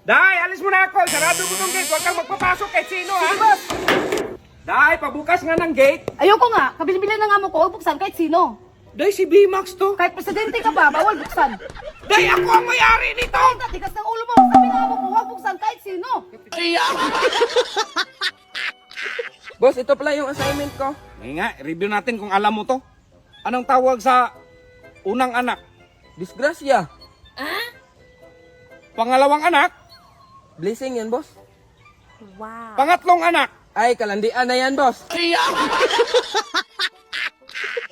Day, alis mo na ako. Sarado mo tong gate. Huwag kang magpapasok kahit sino, ha? Day, pabukas nga ng gate. Ayoko nga, kabili-bili na nga mo ko, huwag buksan kahit sino. Day, si B-Max to. Kahit presidente ka pa, bawal buksan. Day, ako ang may-ari nito. Tigas ng ulo mo, sabi na mo ko, huwag buksan kahit sino. Boss, ito pala yung assignment ko. Ngayon nga, review natin kung alam mo to. Anong tawag sa unang anak? Disgrasya. Pangalawang anak? Blessing yan, boss. Pangatlong anak? Ay, kalandian na yan, boss.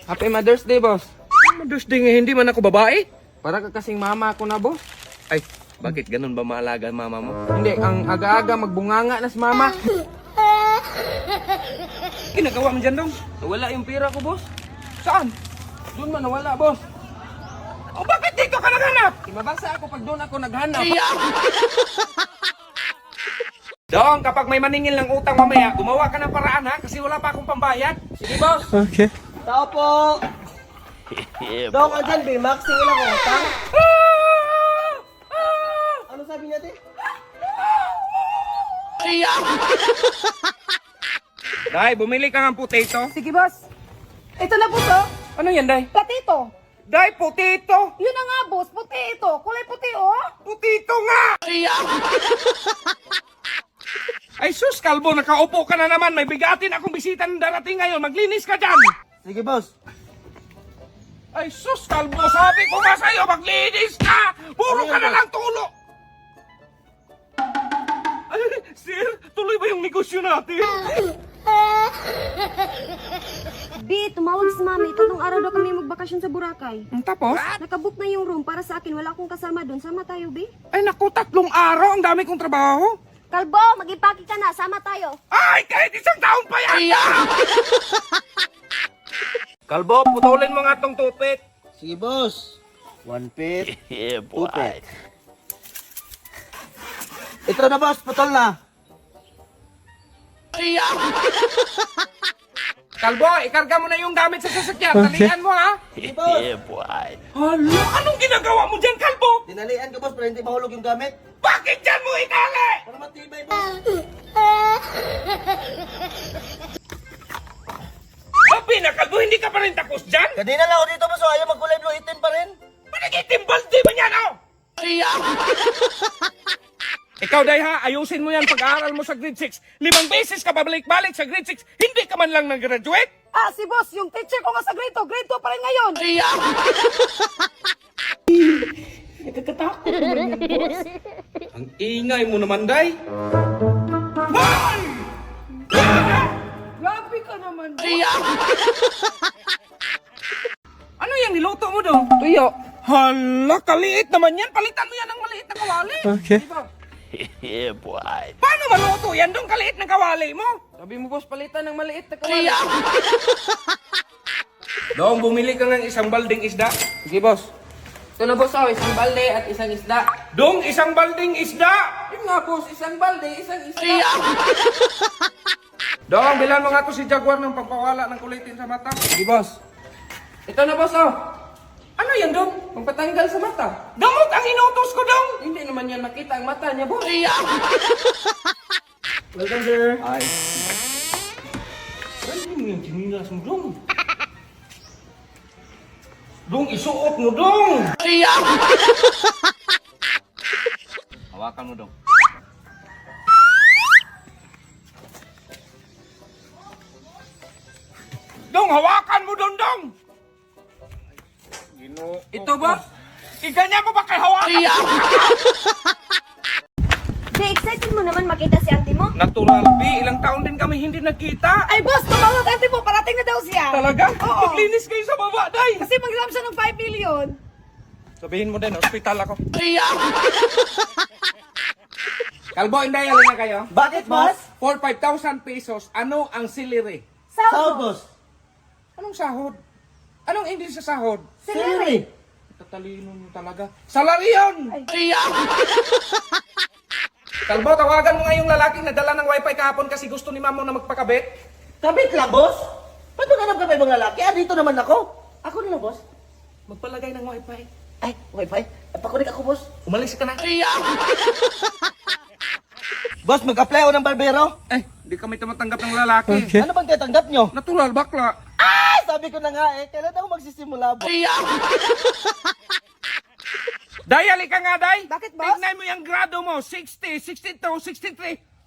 Happy Mother's Day, boss. Mother's Day nga, hindi man ako babae. Para ka kasing mama ko na, boss. Ay, bakit ganun ba maalaga ang mama mo? Hindi, ang aga-aga magbunganga na si mama. Ginagawa mo dyan dong? Nawala yung pira ko, boss. Saan? Doon man nawala, boss. O bakit dito ka naghanap? Mabasa ako pag doon ako naghanap. Dong, kapag may maningil ng utang mamaya, gumawa ka ng paraan ha, kasi wala pa akong pambayad. Sige, boss. Tao po! Dong, andyan, B-Max. Tingin lang ko, utang. Ano sabi niya, te? Day, bumili ka ng potato. Sige boss. Ito na po to, Ano yan, Day? platito. Day, potato! Yun na nga boss, puti ito, kulay puti oh. Potato nga! Ay sus, kalbo, nakaupo ka na naman. May bigatin akong bisita ng darating ngayon. Maglinis ka dyan. Sige, boss. Ay sus, kalbo, sabi ko nga sa'yo, maglinis ka! Puro Ano ka yan, na boss? lang tulo! Ay, sir, tuloy ba yung negosyo natin? B, tumawag si Mami. Tatlong araw daw kami magbakasyon sa Boracay. Tapos? Nakabook na yung room para sa akin. Wala akong kasama doon. Sama tayo, B. Ay naku, 3 araw, ang dami kong trabaho. Kalbo, mag-ipaki ka na. Sama tayo. Ay, kahit 1 taon pa yan! Kalbo, putulin mo nga tong tupit. Sige, boss. One pit. Two pit. Ito na, boss. Putol na. Kalbo, ikarga mo na yung gamit sa sasakyan. Talian mo, ha? Sige, boss. Hala, anong ginagawa mo dyan, Kalbo? Dinalian ko, boss, para hindi mahulog yung gamit. Bakit dyan mo itali? Para matibay, boss. Sabi na, Kalbo, hindi ka pa rin tapos dyan? Kanina lang ako dito, boss. Ayaw magkulay blue itin pa rin. Panagitimbaldi ba niyan, oh? Ikaw, Day, ha? Ayusin mo yan pag-aaral mo sa grade 6. 5 beses ka pabalik-balik sa grade 6. Hindi ka man lang nag-graduate? Ah, si boss, yung teacher ko nga sa grade 2 pa rin ngayon. Nakakatakot naman yung boss. Ang ingay mo naman, Day. Hoy! Grabe ka naman. Ano yung niluto mo doon? Tuyo. Hala, kaliit naman yan. Palitan mo yan ng maliit na kawali. Okay. Paano maluto yan doon kaliit na kawali mo? Sabi mo, boss, palitan ng maliit na kawali. Doon, bumili ka ng isang balding isda. Sige, boss. Ito na, boss, oh, isang balde at isang isda. Doon, isang balding isda. Yun nga, boss, isang balde, isang isda. Doon, bilan mo nga to si Jaguar ng pagpawala ng kulitin sa mata. Sige, boss. Ito na, boss, oh. Ano yan, Dong? Pagpatanggal sa mata. Gamot ang inutos ko, Dong. Hindi naman yan nakita ang mata niya, boss. Welcome, sir. Ay. Ano yung chinilas mo, Dong? Dong, isuot mo, Dong! Hawakan mo, Dong. Dong, hawakan mo, Dong! Ito, boss. Iganyan mo ba kay hawakan? B, excited mo naman makita si auntie mo? Natural, B. Ilang taon din kami hindi nagkita. Ay boss, tumawag ate mo, parating na daw siya. Talaga? Oo. Maglinis kayo sa baba, Day. Kasi mag-exam siya ng 5 million. Sabihin mo din, hospital ako. Kalbo, hindi, alin na kayo. Bakit, boss? For 5,000 pesos, ano ang siliri? Sahod, boss. Anong sahod? Anong hindi sa sahod? Siliri. Tatalino nyo talaga. Salary yun! Kalbo, tawagan mo nga yung lalaking nadala ng wifi kahapon kasi gusto ni mamo na magpakabit. Kabit lang, boss. Ba't maghanap ka pa ibang lalaki? Ah, dito naman ako. Ako na lang, boss. Magpalagay ng wifi. Ay, wifi. Pakunik ako, boss. Umalis ka na. Boss, mag-apply ako ng barbero. Di kami tumatanggap ng lalaki. Ano bang tatanggap nyo? Natural, bakla. Ay, sabi ko na nga kailan ako magsisimula, boss? Day, halika nga, Day. Bakit, boss? Tignan mo yung grado mo. 60, 62, 63.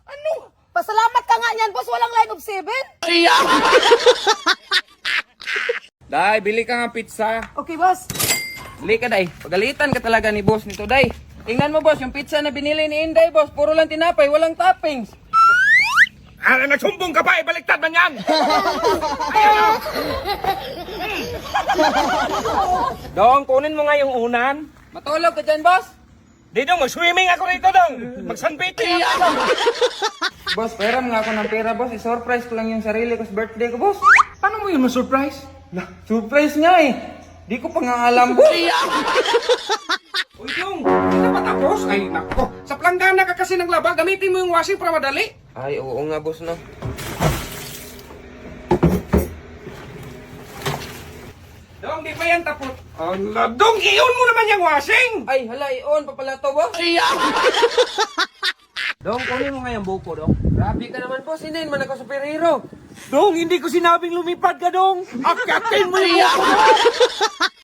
Ano? Pasalamat ka nga yan, boss. Walang line of 7. Day, bili ka nga pizza. Okay, boss. Bili ka, Day. Pagalitan ka talaga ni boss nito, Day. Tingnan mo, boss, yung pizza na binili ni Inday, boss. Puro lang tinapay, walang toppings. Nagsumbong ka pa, baliktad man yan. Ayun. Dong, kunin mo nga yung unan. Matulog ka dyan, boss. Di dong, mag-swimming ako rito, Dong. Mag-sunbathing ako. Boss, pera nga ako ng pera, boss. I-surprise ko lang yung sarili ko sa birthday ko, boss. Paano mo yun ma-surprise? Surprise nga eh. Di ko pa nga alam, boss. Uy, Dong, hindi na ba tapos? Ay, nako. Sa planggana ka kasi ng laba, gamitin mo yung washing para madali. Ay, oo nga, boss, no. Dong, di pa yan tapos. Ala, Dong, iyon mo naman yung washing. Ay, hala, i-on pa pala to, boss. Dong, kunin mo nga yung buko, Dong. Grabe ka naman, boss. Hindi naman ako superhero. Dong, hindi ko sinabing lumipad ka, Dong. Akatin mo yung buko, Dong.